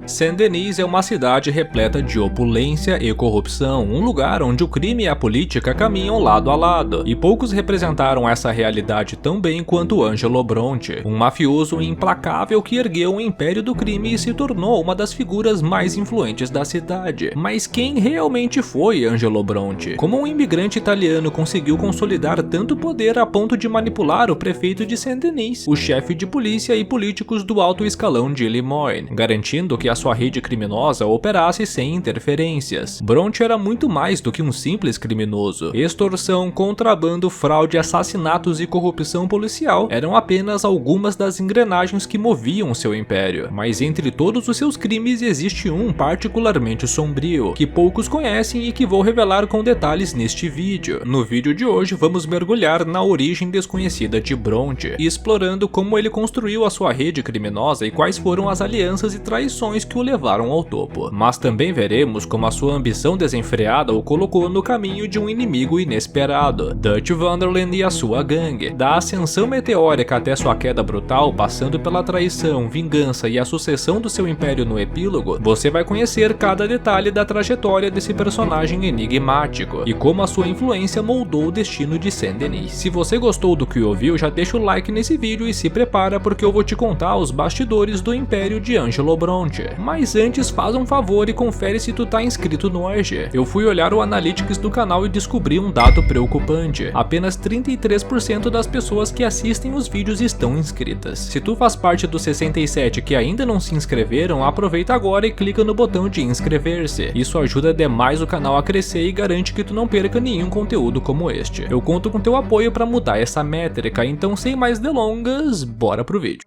Saint-Denis é uma cidade repleta de opulência e corrupção, um lugar onde o crime e a política caminham lado a lado, e poucos representaram essa realidade tão bem quanto Angelo Bronte, um mafioso implacável que ergueu o império do crime e se tornou uma das figuras mais influentes da cidade. Mas quem realmente foi Angelo Bronte? Como um imigrante italiano conseguiu consolidar tanto poder a ponto de manipular o prefeito de Saint-Denis, o chefe de polícia e políticos do alto escalão de Limoilles, garantindo que a sua rede criminosa operasse sem interferências? Bronte era muito mais do que um simples criminoso. Extorsão, contrabando, fraude, assassinatos e corrupção policial eram apenas algumas das engrenagens que moviam seu império. Mas entre todos os seus crimes existe um particularmente sombrio, que poucos conhecem e que vou revelar com detalhes neste vídeo. No vídeo de hoje vamos mergulhar na origem desconhecida de Bronte, explorando como ele construiu a sua rede criminosa e quais foram as alianças e traições que o levaram ao topo. Mas também veremos como a sua ambição desenfreada o colocou no caminho de um inimigo inesperado, Dutch van der Linde e a sua gangue. Da ascensão meteórica até sua queda brutal, passando pela traição, vingança e a sucessão do seu império no epílogo, você vai conhecer cada detalhe da trajetória desse personagem enigmático e como a sua influência moldou o destino de Saint-Denis. Se você gostou do que ouviu, já deixa o like nesse vídeo e se prepara porque eu vou te contar os bastidores do império de Angelo Bronte. Mas antes, faz um favor e confere se tu tá inscrito no AEG. Eu fui olhar o Analytics do canal e descobri um dado preocupante: apenas 33% das pessoas que assistem os vídeos estão inscritas. Se tu faz parte dos 67 que ainda não se inscreveram, aproveita agora e clica no botão de inscrever-se. Isso ajuda demais o canal a crescer e garante que tu não perca nenhum conteúdo como este. Eu conto com teu apoio para mudar essa métrica, então sem mais delongas, bora pro vídeo.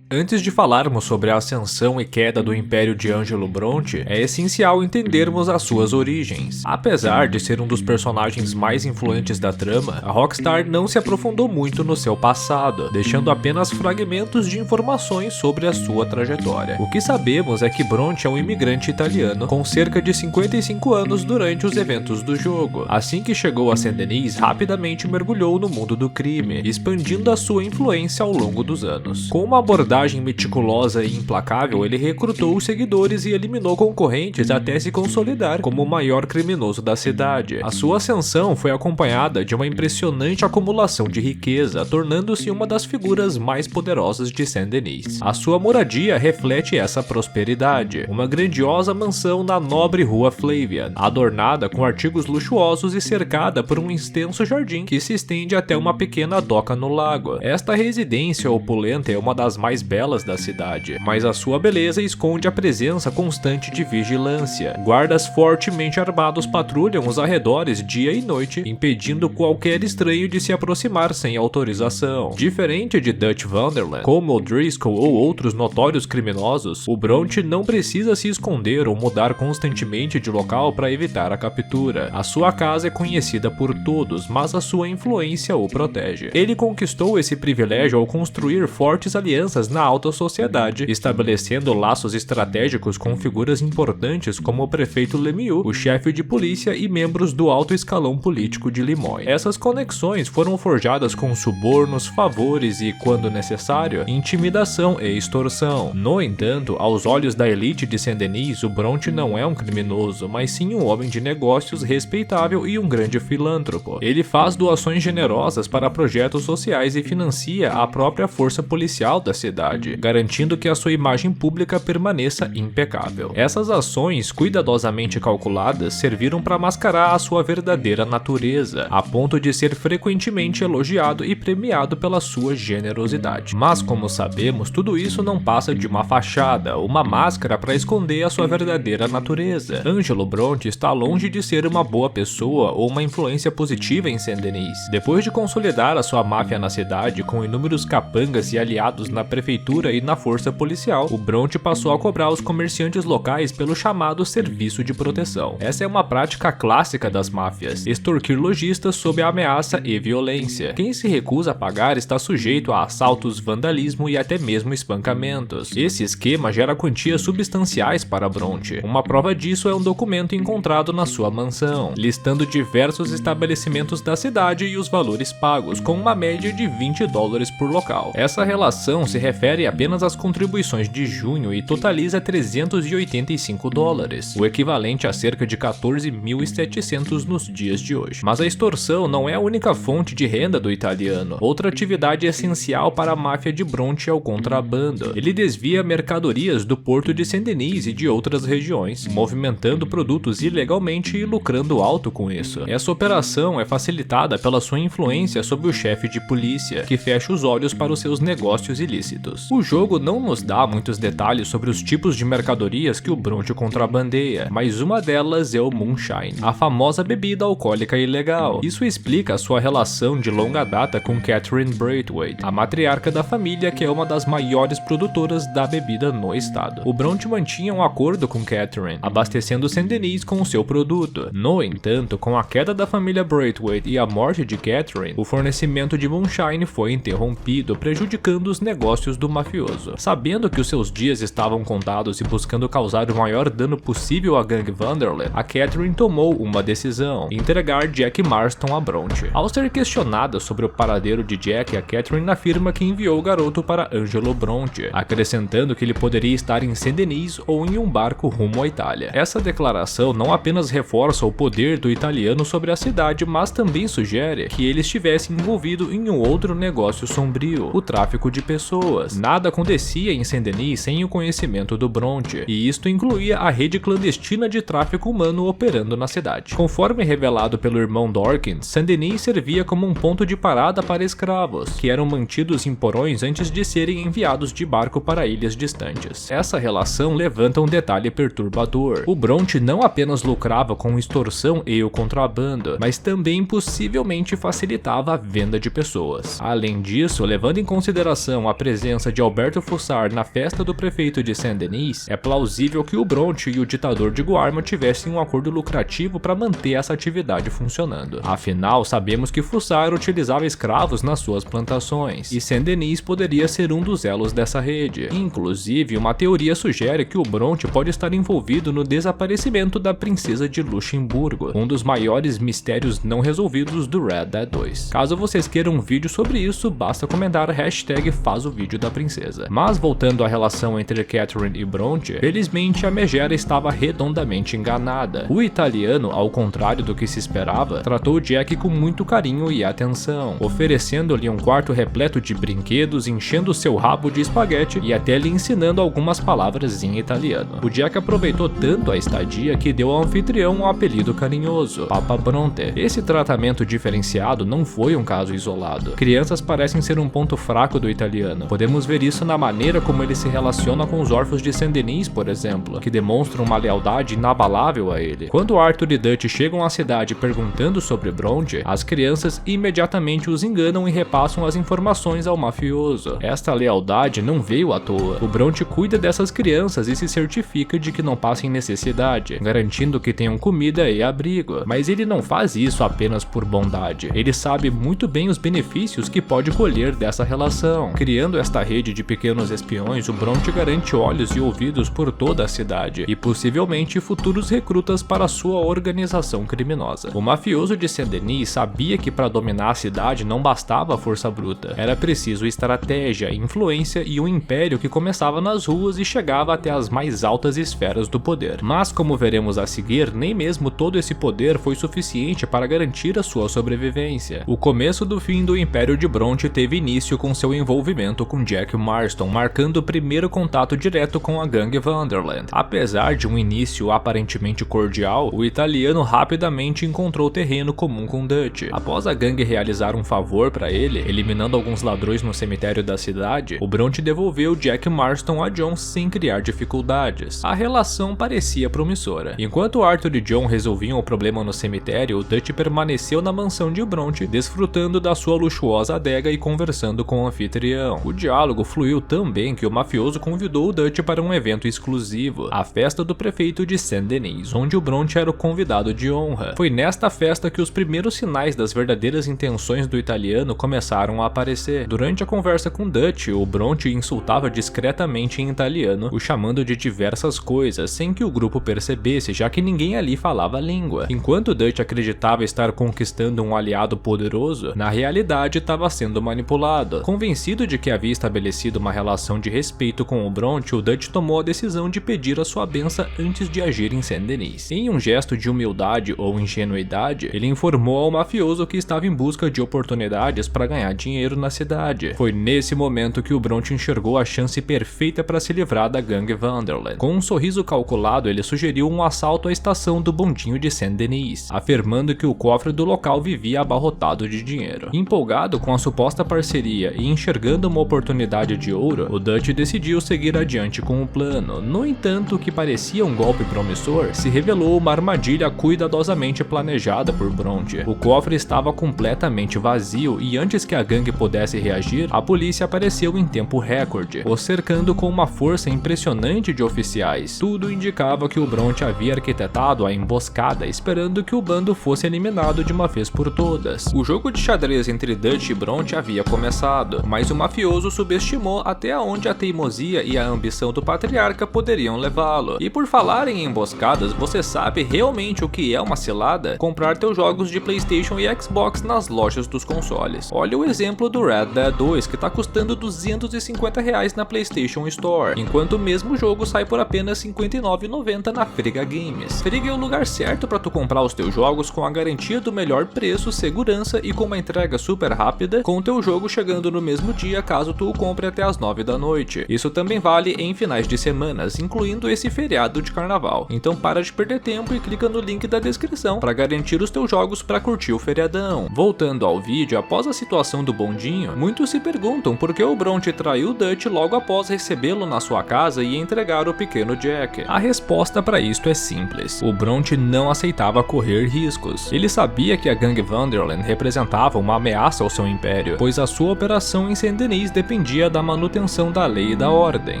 Antes de falarmos sobre a ascensão e queda do império de Angelo Bronte, é essencial entendermos as suas origens. Apesar de ser um dos personagens mais influentes da trama, a Rockstar não se aprofundou muito no seu passado, deixando apenas fragmentos de informações sobre a sua trajetória. O que sabemos é que Bronte é um imigrante italiano com cerca de 55 anos durante os eventos do jogo. Assim que chegou a Saint-Denis, rapidamente mergulhou no mundo do crime, expandindo a sua influência ao longo dos anos. Com uma abordagem meticulosa e implacável, ele recrutou os seguidores e eliminou concorrentes até se consolidar como o maior criminoso da cidade. A sua ascensão foi acompanhada de uma impressionante acumulação de riqueza, tornando-se uma das figuras mais poderosas de Saint-Denis. A sua moradia reflete essa prosperidade, uma grandiosa mansão na nobre rua Flavian, adornada com artigos luxuosos e cercada por um extenso jardim que se estende até uma pequena doca no lago. Esta residência opulenta é uma das mais belas da cidade, mas a sua beleza esconde a presença constante de vigilância. Guardas fortemente armados patrulham os arredores dia e noite, impedindo qualquer estranho de se aproximar sem autorização. Diferente de Dutch van der Linde, como O'Driscoll ou outros notórios criminosos, o Bronte não precisa se esconder ou mudar constantemente de local para evitar a captura. A sua casa é conhecida por todos, mas a sua influência o protege. Ele conquistou esse privilégio ao construir fortes alianças na alta sociedade, estabelecendo laços estratégicos com figuras importantes como o prefeito Lemieux, o chefe de polícia e membros do alto escalão político de Limoilles. Essas conexões foram forjadas com subornos, favores e, quando necessário, intimidação e extorsão. No entanto, aos olhos da elite de Saint-Denis, o Bronte não é um criminoso, mas sim um homem de negócios respeitável e um grande filântropo. Ele faz doações generosas para projetos sociais e financia a própria força policial da cidade, garantindo que a sua imagem pública permaneça impecável. Essas ações, cuidadosamente calculadas, serviram para mascarar a sua verdadeira natureza, a ponto de ser frequentemente elogiado e premiado pela sua generosidade. Mas, como sabemos, tudo isso não passa de uma fachada, uma máscara para esconder a sua verdadeira natureza. Angelo Bronte está longe de ser uma boa pessoa ou uma influência positiva em Saint-Denis. Depois de consolidar a sua máfia na cidade, com inúmeros capangas e aliados na prefeitura e na força policial, o Bronte passou a cobrar os comerciantes locais pelo chamado serviço de proteção. Essa é uma prática clássica das máfias: extorquir lojistas sob a ameaça e violência. Quem se recusa a pagar está sujeito a assaltos, vandalismo e até mesmo espancamentos. Esse esquema gera quantias substanciais para Bronte. Uma prova disso é um documento encontrado na sua mansão, listando diversos estabelecimentos da cidade e os valores pagos, com uma média de $20 por local. Essa relação se refere refere apenas às contribuições de junho e totaliza $385, o equivalente a cerca de 14.700 nos dias de hoje. Mas a extorsão não é a única fonte de renda do italiano. Outra atividade essencial para a máfia de Bronte é o contrabando. Ele desvia mercadorias do porto de Saint-Denis e de outras regiões, movimentando produtos ilegalmente e lucrando alto com isso. Essa operação é facilitada pela sua influência sobre o chefe de polícia, que fecha os olhos para os seus negócios ilícitos. O jogo não nos dá muitos detalhes sobre os tipos de mercadorias que o Bronte contrabandeia, mas uma delas é o moonshine, a famosa bebida alcoólica ilegal. Isso explica a sua relação de longa data com Catherine Braithwaite, a matriarca da família, que é uma das maiores produtoras da bebida no estado. O Bronte mantinha um acordo com Catherine, abastecendo Saint-Denis com o seu produto. No entanto, com a queda da família Braithwaite e a morte de Catherine, o fornecimento de moonshine foi interrompido, prejudicando os negócios do mafioso. Sabendo que os seus dias estavam contados e buscando causar o maior dano possível à gangue Vanderlyn, a Catherine tomou uma decisão: entregar Jack Marston a Bronte. Ao ser questionada sobre o paradeiro de Jack, a Catherine afirma que enviou o garoto para Angelo Bronte, acrescentando que ele poderia estar em Saint-Denis ou em um barco rumo à Itália. Essa declaração não apenas reforça o poder do italiano sobre a cidade, mas também sugere que ele estivesse envolvido em um outro negócio sombrio: o tráfico de pessoas. Nada acontecia em Saint-Denis sem o conhecimento do Bronte, e isto incluía a rede clandestina de tráfico humano operando na cidade. Conforme revelado pelo irmão Dorkins, Saint-Denis servia como um ponto de parada para escravos, que eram mantidos em porões antes de serem enviados de barco para ilhas distantes. Essa relação levanta um detalhe perturbador: o Bronte não apenas lucrava com extorsão e o contrabando, mas também possivelmente facilitava a venda de pessoas. Além disso, levando em consideração a presença de Alberto Fussar na festa do prefeito de Saint-Denis, é plausível que o Bronte e o ditador de Guarma tivessem um acordo lucrativo para manter essa atividade funcionando. Afinal, sabemos que Fussar utilizava escravos nas suas plantações, e Saint-Denis poderia ser um dos elos dessa rede. Inclusive, uma teoria sugere que o Bronte pode estar envolvido no desaparecimento da princesa de Luxemburgo, um dos maiores mistérios não resolvidos do Red Dead 2. Caso vocês queiram um vídeo sobre isso, basta comentar a hashtag #FazOVídeo da princesa. Mas voltando à relação entre Catherine e Bronte, felizmente a megera estava redondamente enganada. O italiano, ao contrário do que se esperava, tratou Jack com muito carinho e atenção, oferecendo-lhe um quarto repleto de brinquedos, enchendo seu rabo de espaguete e até lhe ensinando algumas palavras em italiano. O Jack aproveitou tanto a estadia que deu ao anfitrião um apelido carinhoso: Papa Bronte. Esse tratamento diferenciado não foi um caso isolado. Crianças parecem ser um ponto fraco do italiano. Podemos ver isso na maneira como ele se relaciona com os órfãos de Saint-Denis, por exemplo, que demonstram uma lealdade inabalável a ele. Quando Arthur e Dutch chegam à cidade perguntando sobre Bronte, as crianças imediatamente os enganam e repassam as informações ao mafioso. Esta lealdade não veio à toa. O Bronte cuida dessas crianças e se certifica de que não passem necessidade, garantindo que tenham comida e abrigo. Mas ele não faz isso apenas por bondade. Ele sabe muito bem os benefícios que pode colher dessa relação. Criando esta rede de pequenos espiões, o Bronte garante olhos e ouvidos por toda a cidade, e possivelmente futuros recrutas para sua organização criminosa. O mafioso de Saint-Denis sabia que para dominar a cidade não bastava a força bruta. Era preciso estratégia, influência e um império que começava nas ruas e chegava até as mais altas esferas do poder. Mas, como veremos a seguir, nem mesmo todo esse poder foi suficiente para garantir a sua sobrevivência. O começo do fim do Império de Bronte teve início com seu envolvimento com Jack Marston, marcando o primeiro contato direto com a gangue Vanderlyn. Apesar de um início aparentemente cordial, o italiano rapidamente encontrou terreno comum com Dutch. Após a gangue realizar um favor para ele, eliminando alguns ladrões no cemitério da cidade, o Bronte devolveu Jack Marston a John sem criar dificuldades. A relação parecia promissora. Enquanto Arthur e John resolviam o problema no cemitério, o Dutch permaneceu na mansão de Bronte, desfrutando da sua luxuosa adega e conversando com o anfitrião. O diálogo fluiu tão bem que o mafioso convidou o Dutch para um evento exclusivo, a festa do prefeito de Saint-Denis, onde o Bronte era o convidado de honra. Foi nesta festa que os primeiros sinais das verdadeiras intenções do italiano começaram a aparecer. Durante a conversa com Dutch, o Bronte insultava discretamente em italiano, o chamando de diversas coisas, sem que o grupo percebesse, já que ninguém ali falava a língua. Enquanto Dutch acreditava estar conquistando um aliado poderoso, na realidade estava sendo manipulado. Convencido de que havia estabelecido estabelecido uma relação de respeito com o Bronte, o Dutch tomou a decisão de pedir a sua benção antes de agir em Saint-Denis. Em um gesto de humildade ou ingenuidade, ele informou ao mafioso que estava em busca de oportunidades para ganhar dinheiro na cidade. Foi nesse momento que o Bronte enxergou a chance perfeita para se livrar da gangue Vanderlyn. Com um sorriso calculado, ele sugeriu um assalto à estação do bondinho de Saint-Denis, afirmando que o cofre do local vivia abarrotado de dinheiro. Empolgado com a suposta parceria e enxergando uma oportunidade de ouro, o Dutch decidiu seguir adiante com o plano. No entanto, o que parecia um golpe promissor se revelou uma armadilha cuidadosamente planejada por Bronte. O cofre estava completamente vazio e antes que a gangue pudesse reagir, a polícia apareceu em tempo recorde, o cercando com uma força impressionante de oficiais. Tudo indicava que o Bronte havia arquitetado a emboscada, esperando que o bando fosse eliminado de uma vez por todas. O jogo de xadrez entre Dutch e Bronte havia começado, mas o mafioso subestimou até onde a teimosia e a ambição do patriarca poderiam levá-lo. E por falar em emboscadas, você sabe realmente o que é uma cilada? Comprar teus jogos de PlayStation e Xbox nas lojas dos consoles. Olha o exemplo do Red Dead 2, que está custando R$250 na PlayStation Store, enquanto o mesmo jogo sai por apenas R$59,90 na Friga Games. Friga é o lugar certo para tu comprar os teus jogos com a garantia do melhor preço, segurança e com uma entrega super rápida, com o teu jogo chegando no mesmo dia caso tu o compre até as 9 da noite. Isso também vale em finais de semanas, incluindo esse feriado de carnaval. Então para de perder tempo e clica no link da descrição para garantir os teus jogos para curtir o feriadão. Voltando ao vídeo, após a situação do bondinho, muitos se perguntam por que o Bronte traiu o Dutch logo após recebê-lo na sua casa e entregar o pequeno Jack. A resposta para isto é simples. O Bronte não aceitava correr riscos. Ele sabia que a gangue Vanderlyn representava uma ameaça ao seu império, pois a sua operação em Saint-Denis dependia da manutenção da lei e da ordem.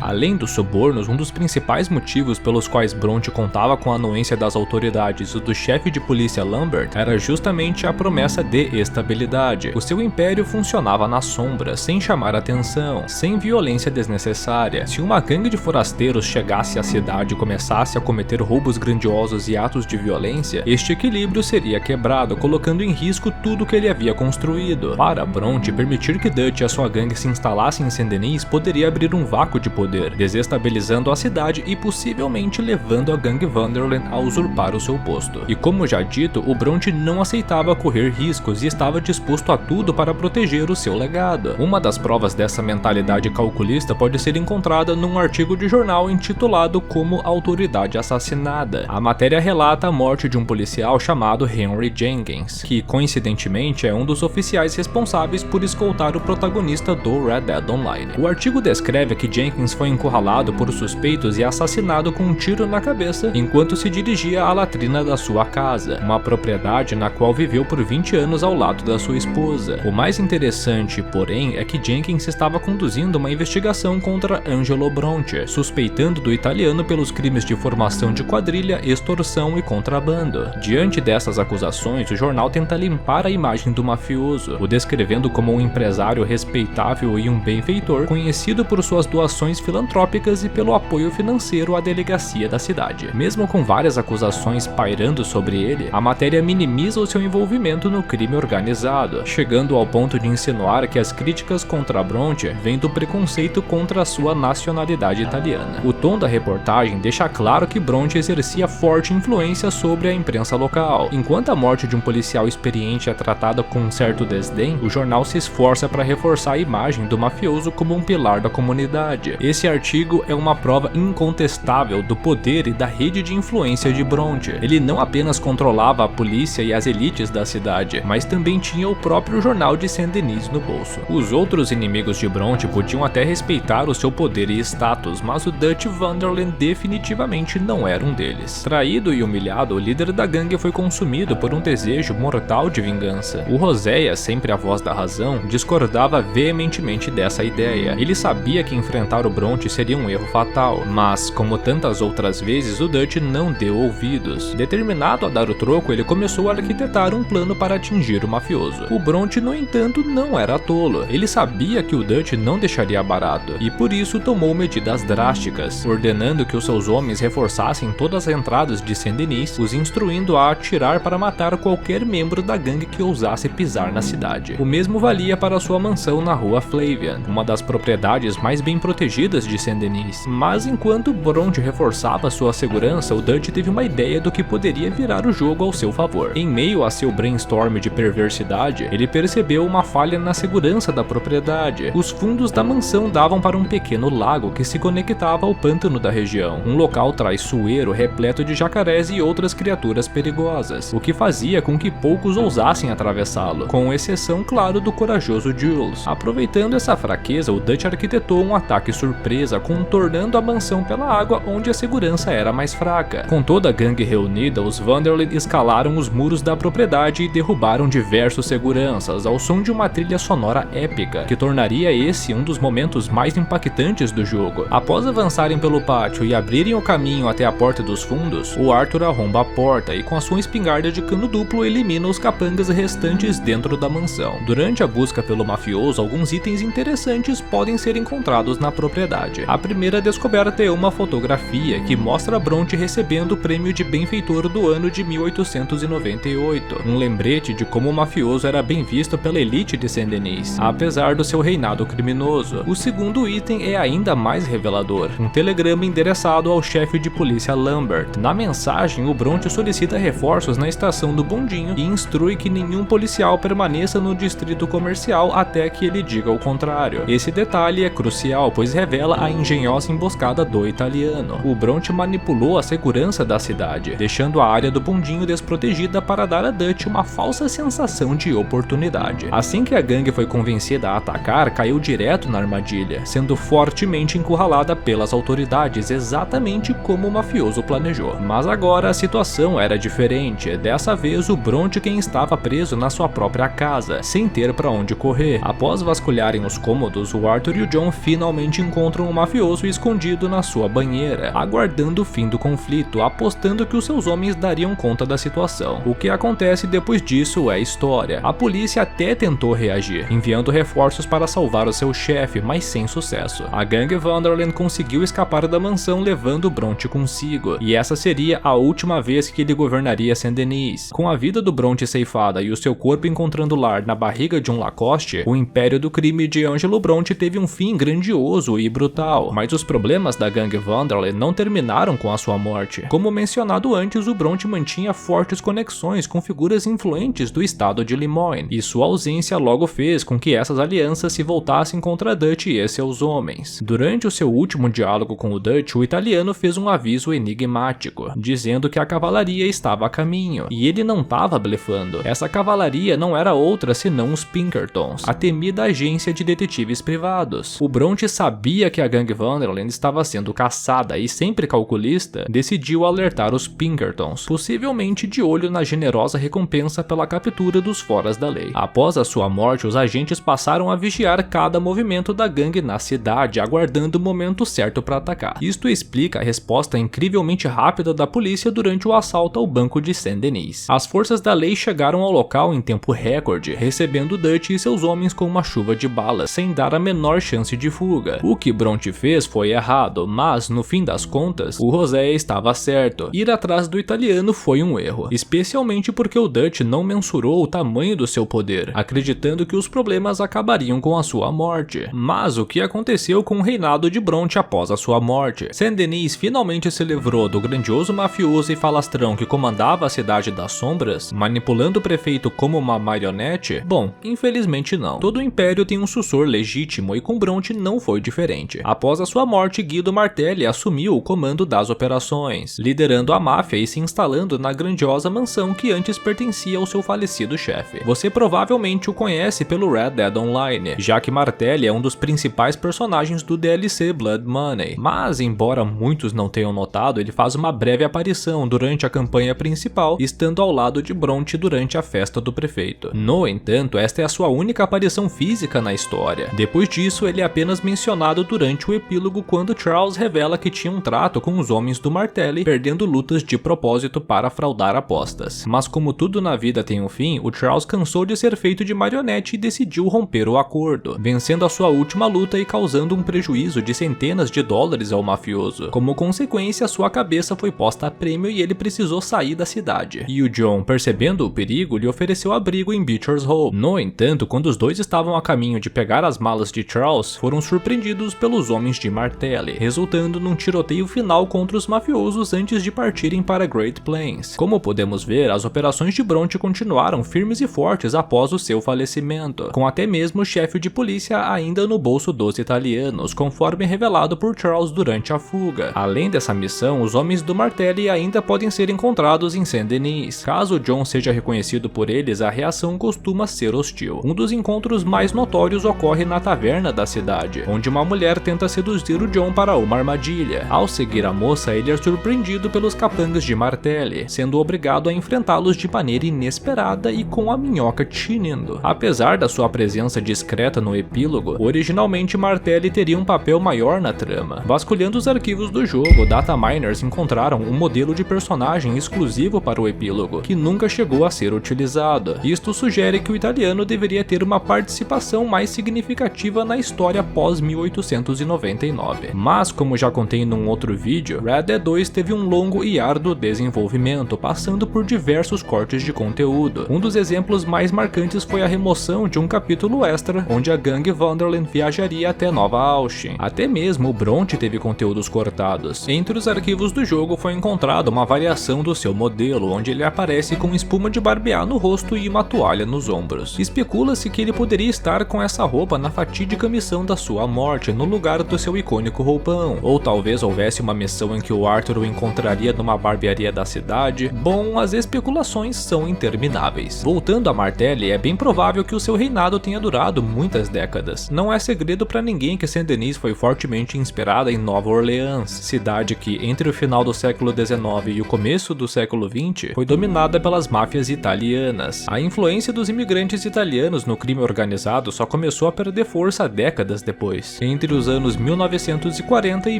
Além dos subornos, um dos principais motivos pelos quais Bronte contava com a anuência das autoridades e do chefe de polícia Lambert era justamente a promessa de estabilidade. O seu império funcionava na sombra, sem chamar atenção, sem violência desnecessária. Se uma gangue de forasteiros chegasse à cidade e começasse a cometer roubos grandiosos e atos de violência, este equilíbrio seria quebrado, colocando em risco tudo que ele havia construído. Para Bronte, permitir que Dutch e a sua gangue se instalassem em Saint-Denis poderia abrir um vácuo de poder, desestabilizando a cidade e possivelmente levando a gangue Vanderlyn a usurpar o seu posto. E como já dito, o Bronte não aceitava correr riscos e estava disposto a tudo para proteger o seu legado. Uma das provas dessa mentalidade calculista pode ser encontrada num artigo de jornal intitulado Como Autoridade Assassinada. A matéria relata a morte de um policial chamado Henry Jenkins, que coincidentemente é um dos oficiais responsáveis por escoltar o protagonista do Red Dead Online. O artigo descreve que Jenkins foi encurralado por suspeitos e assassinado com um tiro na cabeça enquanto se dirigia à latrina da sua casa, uma propriedade na qual viveu por 20 anos ao lado da sua esposa. O mais interessante, porém, é que Jenkins estava conduzindo uma investigação contra Angelo Bronte, suspeitando do italiano pelos crimes de formação de quadrilha, extorsão e contrabando. Diante dessas acusações, o jornal tenta limpar a imagem do mafioso, o descrevendo como um empresário respeitável e um benfeitor, conhecido por suas doações filantrópicas e pelo apoio financeiro à delegacia da cidade. Mesmo com várias acusações pairando sobre ele, a matéria minimiza o seu envolvimento no crime organizado, chegando ao ponto de insinuar que as críticas contra Bronte vêm do preconceito contra a sua nacionalidade italiana. O tom da reportagem deixa claro que Bronte exercia forte influência sobre a imprensa local. Enquanto a morte de um policial experiente é tratada com um certo desdém, o jornal se esforça para reforçar a imagem do mafioso como um pilar da comunidade. Esse artigo é uma prova incontestável do poder e da rede de influência de Bronte. Ele não apenas controlava a polícia e as elites da cidade, mas também tinha o próprio jornal de Saint-Denis no bolso. Os outros inimigos de Bronte podiam até respeitar o seu poder e status, mas o Dutch Vanderlyn definitivamente não era um deles. Traído e humilhado, o líder da gangue foi consumido por um desejo mortal de vingança. O Roséia, sempre a voz da razão, discordava veementemente dessa ideia. Ele sabia que enfrentar o Bronte seria um erro fatal, mas, como tantas outras vezes, o Dutch não deu ouvidos. Determinado a dar o troco, ele começou a arquitetar um plano para atingir o mafioso. O Bronte, no entanto, não era tolo. Ele sabia que o Dutch não deixaria barato, e por isso tomou medidas drásticas, ordenando que os seus homens reforçassem todas as entradas de Saint-Denis, os instruindo a atirar para matar qualquer membro da gangue que ousasse pisar na cidade. O mesmo valia para sua mansão na rua Flavian. Wonderland, uma das propriedades mais bem protegidas de Saint-Denis. Mas enquanto Bronte reforçava sua segurança, o Dutch teve uma ideia do que poderia virar o jogo ao seu favor. Em meio a seu brainstorm de perversidade, ele percebeu uma falha na segurança da propriedade. Os fundos da mansão davam para um pequeno lago que se conectava ao pântano da região, um local traiçoeiro repleto de jacarés e outras criaturas perigosas, o que fazia com que poucos ousassem atravessá-lo, com exceção, claro, do corajoso Jules. Aproveitando essa fraqueza, o Dutch arquitetou um ataque surpresa, contornando a mansão pela água onde a segurança era mais fraca. Com toda a gangue reunida, os Wonderland escalaram os muros da propriedade e derrubaram diversos seguranças ao som de uma trilha sonora épica, que tornaria esse um dos momentos mais impactantes do jogo. Após avançarem pelo pátio e abrirem o caminho até a porta dos fundos, o Arthur arromba a porta e com a sua espingarda de cano duplo elimina os capangas restantes dentro da mansão. Durante a busca pelo mafioso, alguns itens interessantes podem ser encontrados na propriedade. A primeira descoberta é uma fotografia que mostra Bronte recebendo o prêmio de benfeitor do ano de 1898, um lembrete de como o mafioso era bem visto pela elite de Saint-Denis, apesar do seu reinado criminoso. O segundo item é ainda mais revelador, um telegrama endereçado ao chefe de polícia Lambert. Na mensagem, o Bronte solicita reforços na estação do bondinho e instrui que nenhum policial permaneça no distrito comercial até que ele diga o contrário. Esse detalhe é crucial, pois revela a engenhosa emboscada do italiano. O Bronte manipulou a segurança da cidade, deixando a área do bondinho desprotegida para dar a Dutch uma falsa sensação de oportunidade. Assim que a gangue foi convencida a atacar, caiu direto na armadilha, sendo fortemente encurralada pelas autoridades, exatamente como o mafioso planejou. Mas agora a situação era diferente. Dessa vez, o Bronte quem estava preso na sua própria casa, sem ter para onde correr. Após vasculharem os cômodos, o Arthur e o John finalmente encontram o mafioso escondido na sua banheira, aguardando o fim do conflito, apostando que os seus homens dariam conta da situação. O que acontece depois disso é história. A polícia até tentou reagir, enviando reforços para salvar o seu chefe, mas sem sucesso. A gangue Wonderland conseguiu escapar da mansão levando Bronte consigo, e essa seria a última vez que ele governaria Saint-Denis. Com a vida do Bronte ceifada e o seu corpo encontrando lar na barriga de um Lacoste, o império do crime de Angelo Bronte teve um fim grandioso e brutal, mas os problemas da gangue Wonderland não terminaram com a sua morte. Como mencionado antes, o Bronte mantinha fortes conexões com figuras influentes do estado de Lemoyne, e sua ausência logo fez com que essas alianças se voltassem contra Dutch e seus homens. Durante o seu último diálogo com o Dutch, o italiano fez um aviso enigmático, dizendo que a cavalaria estava a caminho, e ele não estava blefando. Essa cavalaria não era outra senão os Pinkertons, a temida agência de detetives privados. O Bronte sabia que a gangue Wonderland estava sendo caçada e, sempre calculista, decidiu alertar os Pinkertons, possivelmente de olho na generosa recompensa pela captura dos foras da lei. Após a sua morte, os agentes passaram a vigiar cada movimento da gangue na cidade, aguardando o momento certo para atacar. Isto explica a resposta incrivelmente rápida da polícia durante o assalto ao banco de Saint-Denis. As forças da lei chegaram ao local em tempo recorde, recebendo Dutch e seus homens com uma chuva de balas, sem dar a menor chance de fuga. O que Bronte fez foi errado, mas, no fim das contas, o Roséia estava certo. Ir atrás do italiano foi um erro, especialmente porque o Dutch não mensurou o tamanho do seu poder, acreditando que os problemas acabariam com a sua morte. Mas o que aconteceu com o reinado de Bronte após a sua morte? Saint-Denis finalmente se livrou do grandioso mafioso e falastrão que comandava a Cidade das Sombras, manipulando o prefeito como uma marionete? Bom, infelizmente não. Todo o império tem um sucessor legítimo e com Bronte não foi diferente. Após a sua morte, Guido Martelli assumiu o comando das operações, liderando a máfia e se instalando na grandiosa mansão que antes pertencia ao seu falecido chefe. Você provavelmente o conhece pelo Red Dead Online, já que Martelli é um dos principais personagens do DLC Blood Money. Mas, embora muitos não tenham notado, ele faz uma breve aparição durante a campanha principal, estando ao lado de Bronte durante a festa do prefeito. No entanto, esta é a sua única aparição física na história. Depois disso, ele é apenas mencionado durante o epílogo quando Charles revela que tinha um trato com os homens do Martelli, perdendo lutas de propósito para fraudar apostas. Mas como tudo na vida tem um fim, o Charles cansou de ser feito de marionete e decidiu romper o acordo, vencendo a sua última luta e causando um prejuízo de centenas de dólares ao mafioso. Como consequência, sua cabeça foi posta a prêmio e ele precisou sair da cidade. E o John, percebendo o perigo, lhe ofereceu abrigo em Beecher's Hall. No entanto, quando os dois estavam a caminho de pegar as malas de Charles foram surpreendidos pelos homens de Martelli, resultando num tiroteio final contra os mafiosos antes de partirem para Great Plains. Como podemos ver, as operações de Bronte continuaram firmes e fortes após o seu falecimento, com até mesmo o chefe de polícia ainda no bolso dos italianos, conforme revelado por Charles durante a fuga. Além dessa missão, os homens do Martelli ainda podem ser encontrados em Saint-Denis. Caso John seja reconhecido por eles, a reação costuma ser hostil. Um dos encontros mais notórios ocorre na taverna da cidade, onde uma mulher tenta seduzir o John para uma armadilha. Ao seguir a moça, ele é surpreendido pelos capangas de Martelli, sendo obrigado a enfrentá-los de maneira inesperada e com a minhoca tinindo. Apesar da sua presença discreta no epílogo, originalmente Martelli teria um papel maior na trama. Vasculhando os arquivos do jogo, dataminers encontraram um modelo de personagem exclusivo para o epílogo, que nunca chegou a ser utilizado. Isto sugere que o italiano deveria ter uma participação mais significativa na história pós 1899. Mas, como já contei num outro vídeo, Red Dead 2 teve um longo e árduo desenvolvimento, passando por diversos cortes de conteúdo. Um dos exemplos mais marcantes foi a remoção de um capítulo extra, onde a gangue Vanderland viajaria até Nova Austin. Até mesmo o Bronte teve conteúdos cortados. Entre os arquivos do jogo foi encontrada uma variação do seu modelo, onde ele aparece com espuma de barbear no rosto e uma toalha nos ombros. Especula-se que ele poderia estar com essa roupa na fatídica missão da sua morte, no lugar do seu icônico roupão. Ou talvez houvesse uma missão em que o Arthur o encontraria numa barbearia da cidade. Bom, as especulações são intermináveis. Voltando a Martelli, é bem provável que o seu reinado tenha durado muitas décadas. Não é segredo para ninguém que Saint-Denis foi fortemente inspirada em Nova Orleans, cidade que, entre o final do século XIX e o começo do século XX, foi dominada pelas máfias italianas. A influência dos imigrantes italianos no crime organizado só começou a perder força décadas depois, entre os anos 1940 e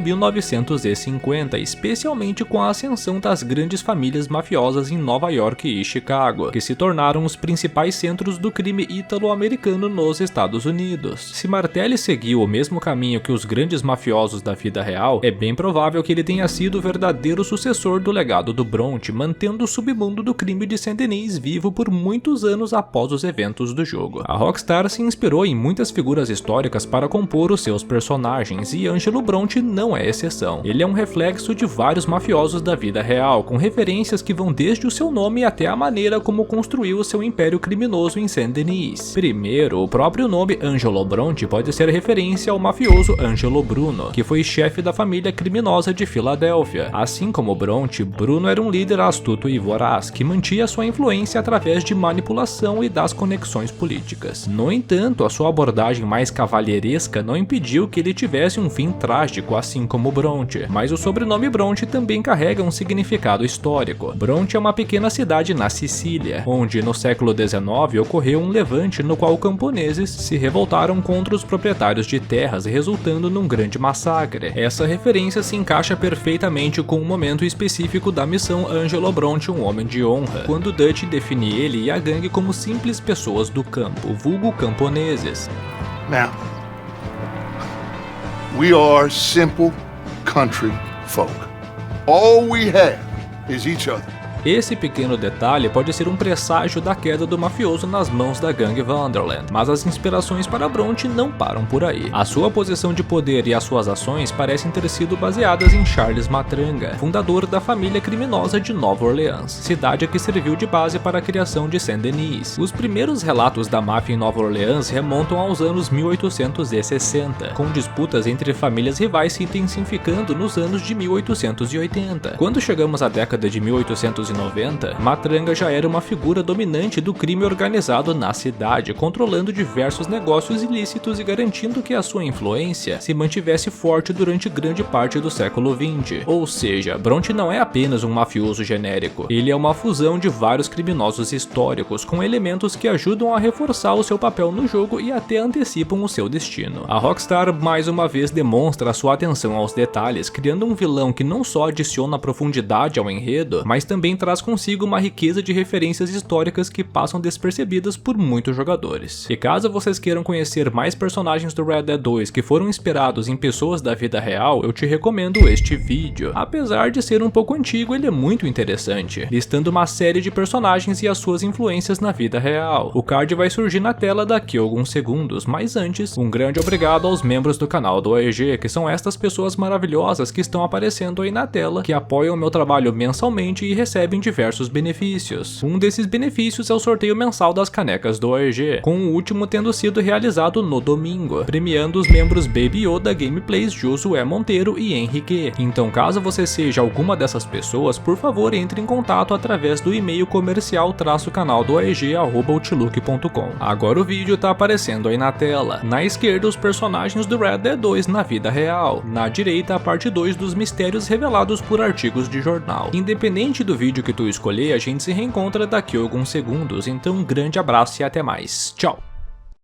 1950, especialmente com a ascensão das grandes famílias mafiosas em Nova York e Chicago, que se tornaram os principais centros do crime ítalo-americano nos Estados Unidos. Se Martelli seguiu o mesmo caminho que os grandes mafiosos da vida real, é bem provável que ele tenha sido o verdadeiro sucessor do legado do Bronte, mantendo o submundo do crime de Saint-Denis vivo por muitos anos após os eventos do jogo. A Rockstar se inspirou em muitas figuras históricas para compor os seus personagens, e Angelo Bronte não é exceção. Ele é um reflexo de vários mafiosos da vida real, com referências que vão desde o seu nome até a maneira como construiu o seu império criminoso em Saint-Denis. Primeiro, o próprio nome Angelo Bronte pode ser referência ao mafioso Angelo Bruno, que foi chefe da família criminosa de Filadélfia. Assim como Bronte, Bruno era um líder astuto e voraz, que mantinha sua influência através de manipulação e das conexões políticas. No entanto, a sua abordagem mais cavalheiresca não impediu que ele tivesse um fim trágico, assim como Bronte. Mas o sobrenome Bronte também carrega um significado histórico. Bronte é uma pequena cidade na Sicília, onde no século XIX ocorreu um levante no qual camponeses se revoltaram contra os proprietários de terras, resultando num grande massacre. Essa referência se encaixa perfeitamente com um momento específico da missão Angelo Bronte, um homem de honra, quando Dutch define ele e a gangue como simples pessoas do campo, vulgo camponeses. Now, we are simple country folk. All we have is each other. Esse pequeno detalhe pode ser um presságio da queda do mafioso nas mãos da gangue Vanderland, mas as inspirações para Bronte não param por aí. A sua posição de poder e as suas ações parecem ter sido baseadas em Charles Matranga, fundador da família criminosa de Nova Orleans, cidade que serviu de base para a criação de Saint-Denis. Os primeiros relatos da máfia em Nova Orleans remontam aos anos 1860, com disputas entre famílias rivais se intensificando nos anos de 1880. Quando chegamos à década de 1890, Matranga já era uma figura dominante do crime organizado na cidade, controlando diversos negócios ilícitos e garantindo que a sua influência se mantivesse forte durante grande parte do século XX. Ou seja, Bronte não é apenas um mafioso genérico, ele é uma fusão de vários criminosos históricos, com elementos que ajudam a reforçar o seu papel no jogo e até antecipam o seu destino. A Rockstar mais uma vez demonstra sua atenção aos detalhes, criando um vilão que não só adiciona profundidade ao enredo, mas também traz consigo uma riqueza de referências históricas que passam despercebidas por muitos jogadores. E caso vocês queiram conhecer mais personagens do Red Dead 2 que foram inspirados em pessoas da vida real, eu te recomendo este vídeo. Apesar de ser um pouco antigo, ele é muito interessante, listando uma série de personagens e as suas influências na vida real. O card vai surgir na tela daqui a alguns segundos, mas antes, um grande obrigado aos membros do canal do AEG, que são estas pessoas maravilhosas que estão aparecendo aí na tela, que apoiam o meu trabalho mensalmente e recebem diversos benefícios. Um desses benefícios é o sorteio mensal das canecas do AEG, com o último tendo sido realizado no domingo, premiando os membros Baby Yoda Gameplays, Josué Monteiro e Henrique. Então caso você seja alguma dessas pessoas, por favor entre em contato através do e-mail comercial-canaldoaeg@outlook.com. Agora o vídeo tá aparecendo aí na tela. Na esquerda os personagens do Red Dead 2 na vida real, na direita a parte 2 dos mistérios revelados por artigos de jornal. Independente do vídeo que tu escolher, a gente se reencontra daqui a alguns segundos, então um grande abraço e até mais. Tchau!